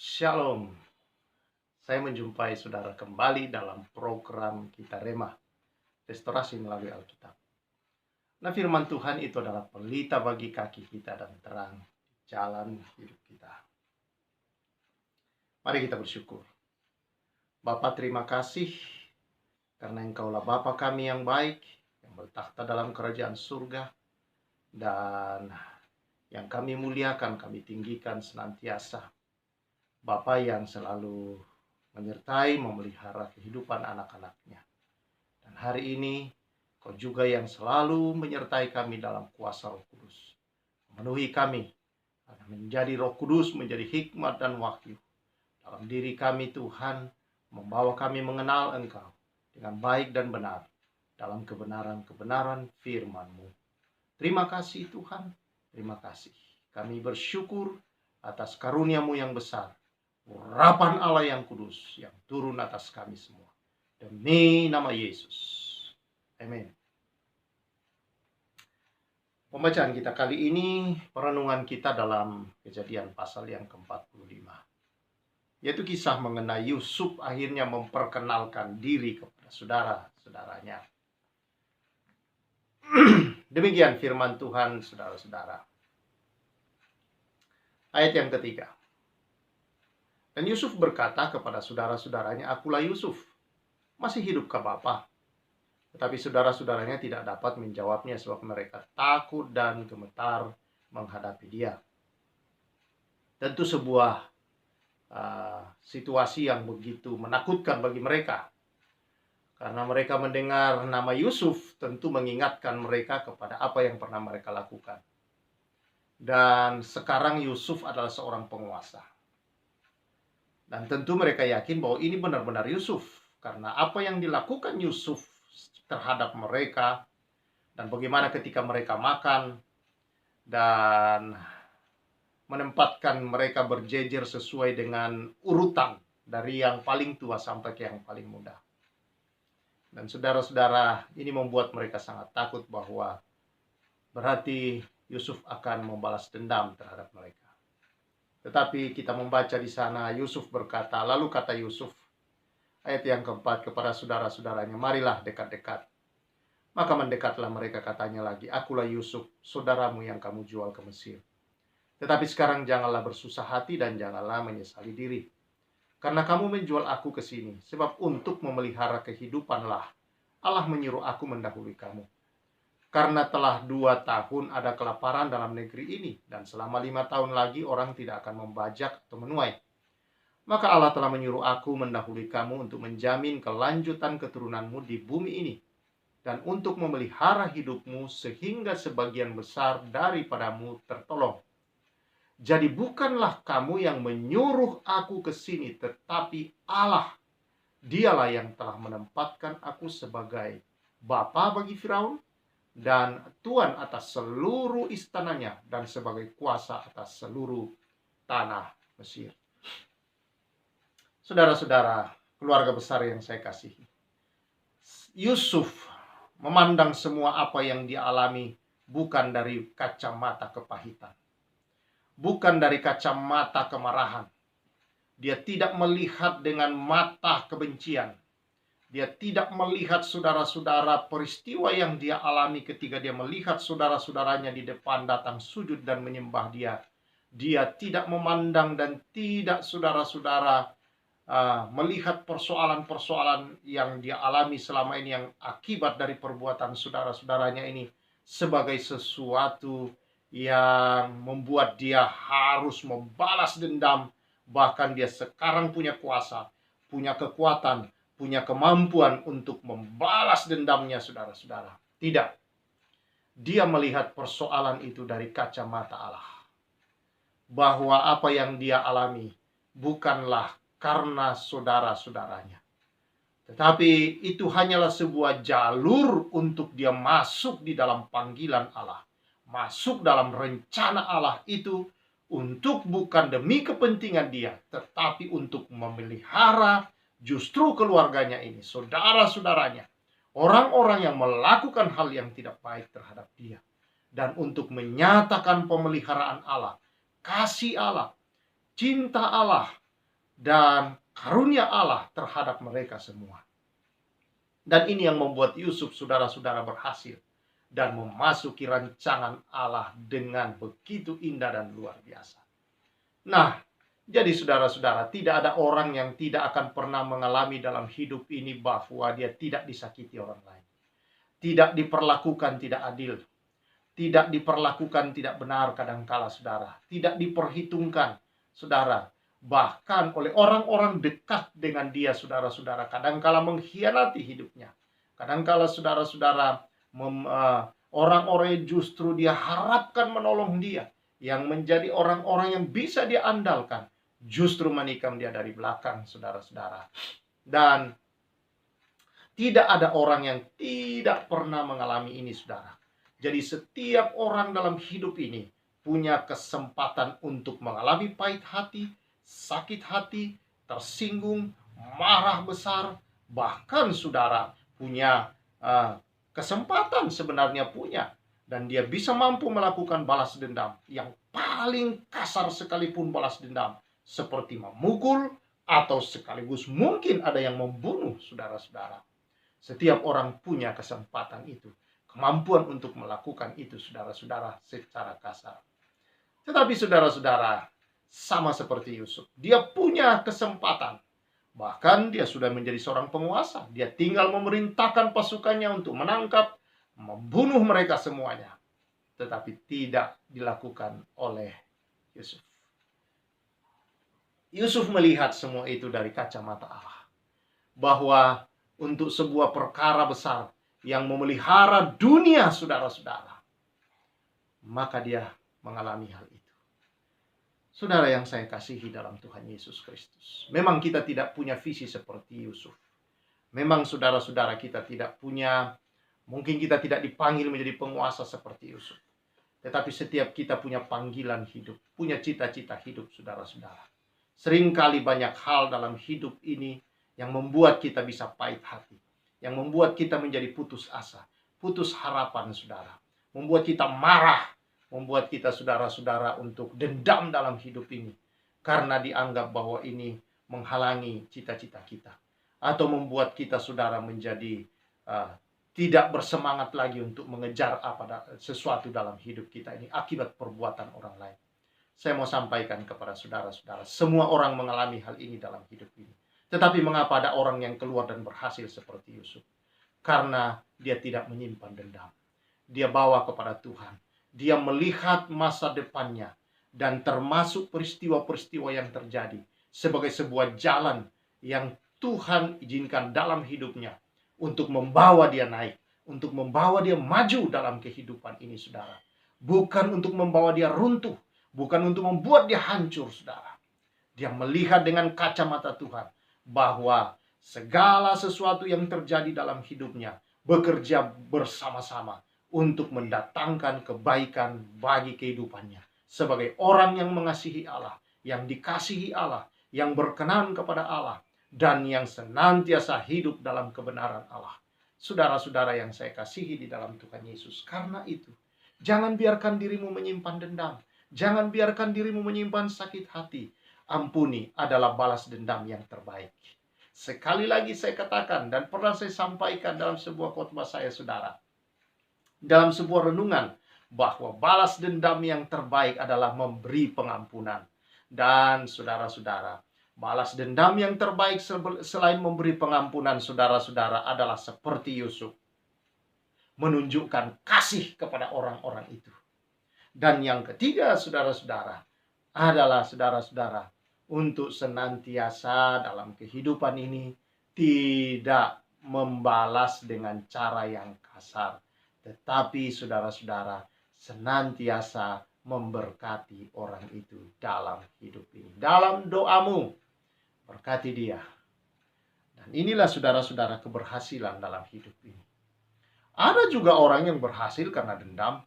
Shalom, saya menjumpai saudara kembali dalam program kita Rema, Restorasi melalui Alkitab. Nah, firman Tuhan itu adalah pelita bagi kaki kita dan terang di jalan hidup kita. Mari kita bersyukur. Bapa, terima kasih karena Engkaulah Bapa kami yang baik, yang bertakhta dalam kerajaan surga, dan yang kami muliakan, kami tinggikan senantiasa. Bapa yang selalu menyertai, memelihara kehidupan anak-anaknya. Dan hari ini, Kau juga yang selalu menyertai kami dalam kuasa Roh Kudus. Memenuhi kami, agar menjadi Roh Kudus, menjadi hikmat dan wahyu. Dalam diri kami Tuhan, membawa kami mengenal Engkau dengan baik dan benar, dalam kebenaran-kebenaran firman-Mu. Terima kasih Tuhan, terima kasih. Kami bersyukur atas karunia-Mu yang besar, urapan Allah yang kudus yang turun atas kami semua. Demi nama Yesus. Amin. Pembacaan kita kali ini, perenungan kita dalam Kejadian pasal yang ke-45. Yaitu kisah mengenai Yusuf akhirnya memperkenalkan diri kepada saudara-saudaranya. Demikian firman Tuhan, saudara-saudara. Ayat yang ketiga. Dan Yusuf berkata kepada saudara-saudaranya, "Akulah Yusuf, masih hidupkah Bapa?" Tetapi saudara-saudaranya tidak dapat menjawabnya sebab mereka takut dan gemetar menghadapi dia. Tentu sebuah situasi yang begitu menakutkan bagi mereka. Karena mereka mendengar nama Yusuf tentu mengingatkan mereka kepada apa yang pernah mereka lakukan. Dan sekarang Yusuf adalah seorang penguasa. Dan tentu mereka yakin bahwa ini benar-benar Yusuf. Karena apa yang dilakukan Yusuf terhadap mereka, dan bagaimana ketika mereka makan dan menempatkan mereka berjejer sesuai dengan urutan dari yang paling tua sampai ke yang paling muda. Dan saudara-saudara, ini membuat mereka sangat takut bahwa berarti Yusuf akan membalas dendam terhadap mereka. Tetapi kita membaca di sana, Yusuf berkata, lalu kata Yusuf, ayat yang keempat, kepada saudara-saudaranya, marilah dekat-dekat. Maka mendekatlah mereka, katanya lagi, akulah Yusuf, saudaramu yang kamu jual ke Mesir. Tetapi sekarang janganlah bersusah hati dan janganlah menyesali diri. Karena kamu menjual aku ke sini, sebab untuk memelihara kehidupanlah Allah menyuruh aku mendahului kamu. Karena telah 2 tahun ada kelaparan dalam negeri ini, dan selama 5 tahun lagi orang tidak akan membajak atau menuai. Maka Allah telah menyuruh aku mendahului kamu untuk menjamin kelanjutan keturunanmu di bumi ini, dan untuk memelihara hidupmu sehingga sebagian besar daripadamu tertolong. Jadi bukanlah kamu yang menyuruh aku ke sini, tetapi Allah. Dialah yang telah menempatkan aku sebagai bapa bagi Firaun dan tuan atas seluruh istananya dan sebagai kuasa atas seluruh tanah Mesir. Saudara-saudara, keluarga besar yang saya kasihi, Yusuf memandang semua apa yang dia alami bukan dari kacamata kepahitan, bukan dari kacamata kemarahan. Dia tidak melihat dengan mata kebencian. Dia tidak melihat saudara-saudara peristiwa yang dia alami ketika dia melihat saudara-saudaranya di depan datang sujud dan menyembah dia. Dia tidak memandang dan tidak saudara-saudara melihat persoalan-persoalan yang dia alami selama ini yang akibat dari perbuatan saudara-saudaranya ini sebagai sesuatu yang membuat dia harus membalas dendam. Bahkan dia sekarang punya kuasa, punya kekuatan, punya kemampuan untuk membalas dendamnya, saudara-saudara. Tidak. Dia melihat persoalan itu dari kacamata Allah. Bahwa apa yang dia alami bukanlah karena saudara-saudaranya. Tetapi itu hanyalah sebuah jalur untuk dia masuk di dalam panggilan Allah. Masuk dalam rencana Allah itu untuk bukan demi kepentingan dia, tetapi untuk memelihara justru keluarganya ini, saudara-saudaranya, orang-orang yang melakukan hal yang tidak baik terhadap dia. Dan untuk menyatakan pemeliharaan Allah, kasih Allah, cinta Allah, dan karunia Allah terhadap mereka semua. Dan ini yang membuat Yusuf, saudara-saudara, berhasil dan memasuki rancangan Allah dengan begitu indah dan luar biasa. Nah, jadi saudara-saudara, tidak ada orang yang tidak akan pernah mengalami dalam hidup ini bahwa dia tidak disakiti orang lain. Tidak diperlakukan tidak adil. Tidak diperlakukan tidak benar kadangkala, saudara. Tidak diperhitungkan, saudara. Bahkan oleh orang-orang dekat dengan dia, saudara-saudara, kadangkala mengkhianati hidupnya. Kadangkala saudara-saudara, orang-orang yang justru dia harapkan menolong dia, yang menjadi orang-orang yang bisa dia andalkan, justru menikam dia dari belakang, saudara-saudara. Dan tidak ada orang yang tidak pernah mengalami ini, saudara. Jadi setiap orang dalam hidup ini punya kesempatan untuk mengalami pahit hati, sakit hati, tersinggung, marah besar. Bahkan saudara punya kesempatan, sebenarnya punya. Dan dia bisa mampu melakukan balas dendam. Yang paling kasar sekalipun balas dendam. Seperti memukul atau sekaligus mungkin ada yang membunuh, saudara-saudara. Setiap orang punya kesempatan itu. Kemampuan untuk melakukan itu, saudara-saudara, secara kasar. Tetapi saudara-saudara, sama seperti Yusuf, dia punya kesempatan. Bahkan dia sudah menjadi seorang penguasa. Dia tinggal memerintahkan pasukannya untuk menangkap, membunuh mereka semuanya. Tetapi tidak dilakukan oleh Yusuf. Yusuf melihat semua itu dari kacamata Allah. Bahwa untuk sebuah perkara besar yang memelihara dunia, saudara-saudara, maka dia mengalami hal itu. Saudara yang saya kasihi dalam Tuhan Yesus Kristus, memang kita tidak punya visi seperti Yusuf. Memang saudara-saudara kita tidak punya, mungkin kita tidak dipanggil menjadi penguasa seperti Yusuf. Tetapi setiap kita punya panggilan hidup, punya cita-cita hidup, saudara-saudara. Seringkali banyak hal dalam hidup ini yang membuat kita bisa pahit hati, yang membuat kita menjadi putus asa, putus harapan, saudara. Membuat kita marah, membuat kita, saudara-saudara, untuk dendam dalam hidup ini. Karena dianggap bahwa ini menghalangi cita-cita kita. Atau membuat kita, saudara, menjadi tidak bersemangat lagi untuk mengejar sesuatu dalam hidup kita ini akibat perbuatan orang lain. Saya mau sampaikan kepada saudara-saudara, semua orang mengalami hal ini dalam hidup ini. Tetapi mengapa ada orang yang keluar dan berhasil seperti Yusuf? Karena dia tidak menyimpan dendam. Dia bawa kepada Tuhan. Dia melihat masa depannya. Dan termasuk peristiwa-peristiwa yang terjadi sebagai sebuah jalan yang Tuhan izinkan dalam hidupnya. Untuk membawa dia naik. Untuk membawa dia maju dalam kehidupan ini, saudara. Bukan untuk membawa dia runtuh. Bukan untuk membuat dia hancur, saudara. Dia melihat dengan kacamata Tuhan. Bahwa segala sesuatu yang terjadi dalam hidupnya bekerja bersama-sama untuk mendatangkan kebaikan bagi kehidupannya. Sebagai orang yang mengasihi Allah, yang dikasihi Allah, yang berkenan kepada Allah, dan yang senantiasa hidup dalam kebenaran Allah. Saudara-saudara yang saya kasihi di dalam Tuhan Yesus, karena itu, jangan biarkan dirimu menyimpan dendam. Jangan biarkan dirimu menyimpan sakit hati. Ampuni adalah balas dendam yang terbaik. Sekali lagi saya katakan, dan pernah saya sampaikan dalam sebuah khotbah saya, saudara. Dalam sebuah renungan, bahwa balas dendam yang terbaik adalah memberi pengampunan. Dan saudara-saudara, balas dendam yang terbaik selain memberi pengampunan, saudara-saudara, adalah seperti Yusuf. Menunjukkan kasih kepada orang-orang itu. Dan yang ketiga, saudara-saudara, adalah saudara-saudara, untuk senantiasa dalam kehidupan ini tidak membalas dengan cara yang kasar. Tetapi saudara-saudara, senantiasa memberkati orang itu dalam hidup ini. Dalam doamu, berkati dia. Dan inilah saudara-saudara keberhasilan dalam hidup ini. Ada juga orang yang berhasil karena dendam.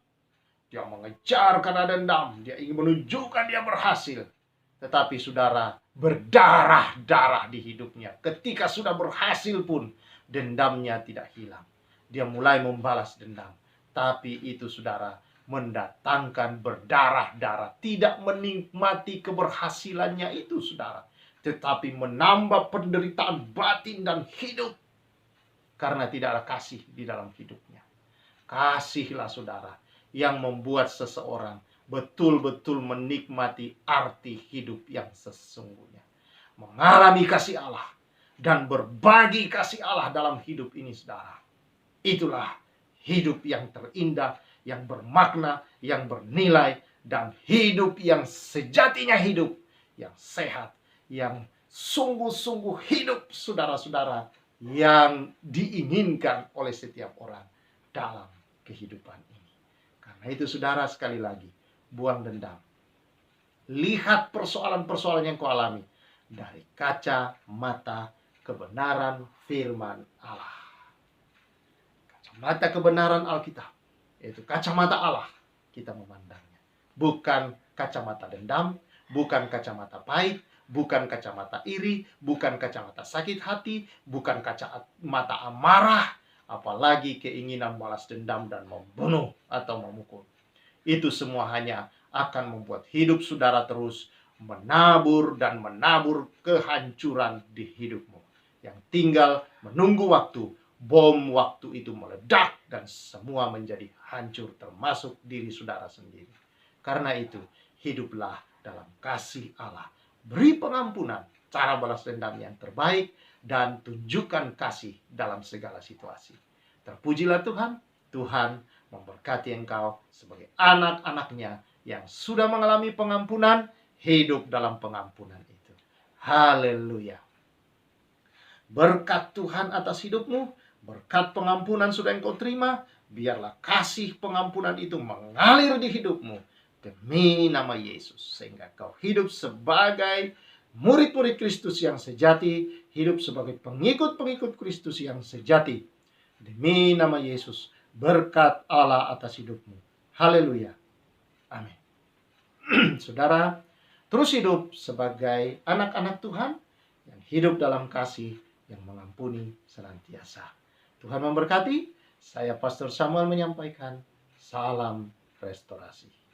Dia mengejar karena dendam. Dia ingin menunjukkan dia berhasil. Tetapi saudara, berdarah-darah di hidupnya. Ketika sudah berhasil pun, dendamnya tidak hilang. Dia mulai membalas dendam. Tapi itu, saudara, mendatangkan berdarah-darah. Tidak menikmati keberhasilannya itu, saudara. tetapi menambah penderitaan batin dan hidup karena tidak ada kasih di dalam hidupnya. Kasihlah saudara yang membuat seseorang betul-betul menikmati arti hidup yang sesungguhnya. Mengalami kasih Allah dan berbagi kasih Allah dalam hidup ini, saudara. Itulah hidup yang terindah, yang bermakna, yang bernilai, dan hidup yang sejatinya hidup, yang sehat, yang sungguh-sungguh hidup, saudara-saudara, yang diinginkan oleh setiap orang dalam kehidupan ini. Karena itu, saudara, sekali lagi, buang dendam. Lihat persoalan-persoalan yang kau alami dari kacamata kebenaran firman Allah. Kacamata kebenaran Alkitab, yaitu kacamata Allah, kita memandangnya. Bukan kacamata dendam, bukan kacamata pahit, bukan kacamata iri, bukan kacamata sakit hati, bukan kacamata amarah, apalagi keinginan balas dendam dan membunuh atau memukul. Itu semua hanya akan membuat hidup saudara terus menabur dan menabur kehancuran di hidupmu, yang tinggal menunggu waktu bom waktu itu meledak dan semua menjadi hancur, termasuk diri saudara sendiri. Karena itu, hiduplah dalam kasih Allah. Beri pengampunan, cara balas dendam yang terbaik, dan tunjukkan kasih dalam segala situasi. Terpujilah Tuhan. Tuhan memberkati engkau sebagai anak-anaknya yang sudah mengalami pengampunan, hidup dalam pengampunan itu. Haleluya. Berkat Tuhan atas hidupmu, berkat pengampunan sudah engkau terima, biarlah kasih pengampunan itu mengalir di hidupmu demi nama Yesus, sehingga kau hidup sebagai murid-murid Kristus yang sejati, hidup sebagai pengikut-pengikut Kristus yang sejati. Demi nama Yesus, berkat Allah atas hidupmu. Haleluya. Amin. Saudara, terus hidup sebagai anak-anak Tuhan yang hidup dalam kasih, yang mengampuni senantiasa. Tuhan memberkati. Saya Pastor Samuel menyampaikan salam restorasi.